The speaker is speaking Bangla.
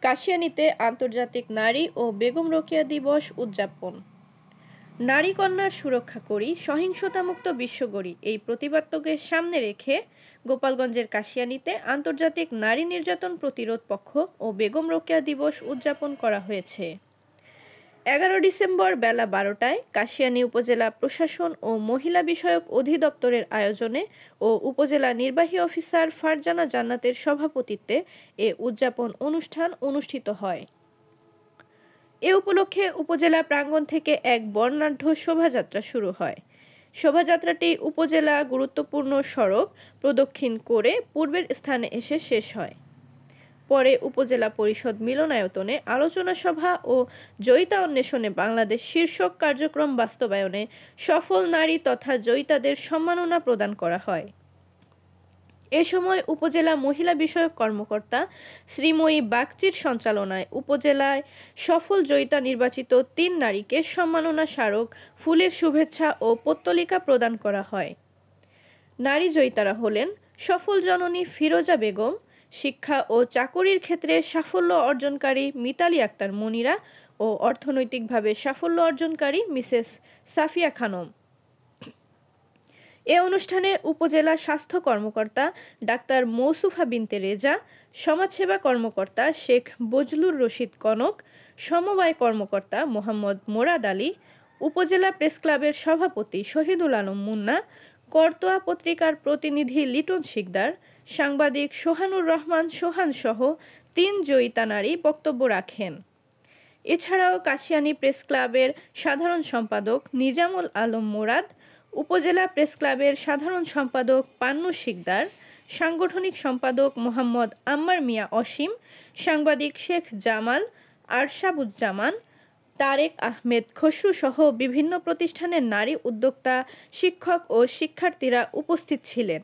কাশিয়ানীতে আন্তর্জাতিক নারী ও বেগম রোকেয়া দিবস উদযাপন। নারী কন্যার সুরক্ষা করি, সহিংসতামুক্ত বিশ্ব গড়ি এই প্রতিপাদ্যকে সামনে রেখে গোপালগঞ্জের কাশিয়ানীতে আন্তর্জাতিক নারী নির্যাতন প্রতিরোধ পক্ষ ও বেগম রোকেয়া দিবস উদযাপন করা হয়েছে। 11 ডিসেম্বর বেলা 12টায় কাশিয়ানী উপজেলা প্রশাসন ও মহিলা বিষয়ক অধিদপ্তরের আয়োজনে ও উপজেলা নির্বাহী অফিসার ফারজানা জান্নাতের সভাপতিত্বে এ উদযাপন অনুষ্ঠান অনুষ্ঠিত হয়। এ উপলক্ষে উপজেলা প্রাঙ্গণ থেকে এক বর্ণাঢ্য শোভাযাত্রা শুরু হয়। শোভাযাত্রাটি উপজেলা গুরুত্বপূর্ণ সড়ক প্রদক্ষিণ করে পূর্বের স্থানে এসে শেষ হয়। পরে উপজেলা পরিষদ মিলনায়তনে আলোচনা সভা ও জয়িতা অন্বেষণে বাংলাদেশ শীর্ষক কার্যক্রম বাস্তবায়নে সফল নারী তথা জয়িতাদের সম্মাননা প্রদান করা হয়। এ সময় উপজেলা মহিলা বিষয়ক কর্মকর্তা শ্রীময়ী বাগচির সঞ্চালনায় উপজেলায় সফল জয়িতা নির্বাচিত 3 নারীকে সম্মাননা স্মারক, ফুলের শুভেচ্ছা ও পত্তলিকা প্রদান করা হয়। নারী জয়িতারা হলেন সফল জননী ফিরোজা বেগম, শিক্ষা ও চাকুরির ক্ষেত্রে সাফল্য অর্জনকারী মিতালী আক্তার মনিরা ও অর্থনৈতিকভাবে সাফল্য অর্জনকারী মিসেস সাফিয়া খানম। এ অনুষ্ঠানে উপজেলা স্বাস্থ্য কর্মকর্তা ডাক্তার মৌসুফা বিনতে রেজা, সমাজসেবা কর্মকর্তা শেখ বজলুর রশিদ কনক, সমবায় কর্মকর্তা মোহাম্মদ মোরাদ আলী, উপজেলা প্রেসক্লাবের সভাপতি শহীদুল আলম মুন্না, করতোয়া পত্রিকার প্রতিনিধি লিটন শিকদার, সাংবাদিক সোহানুর রহমান সোহানসহ 3 জয়িতা নারী বক্তব্য রাখেন। এছাড়াও কাশিয়ানী প্রেসক্লাবের সাধারণ সম্পাদক নিজামুল আলম মোরাদ, উপজেলা প্রেসক্লাবের সাধারণ সম্পাদক পান্নু শিকদার, সাংগঠনিক সম্পাদক মোহাম্মদ আম্মার মিয়া অসীম, সাংবাদিক শেখ জামাল, আরশাবুজ্জামান, তারেক আহমেদ খসরু সহ বিভিন্ন প্রতিষ্ঠানের নারী উদ্যোক্তা, শিক্ষক ও শিক্ষার্থীরা উপস্থিত ছিলেন।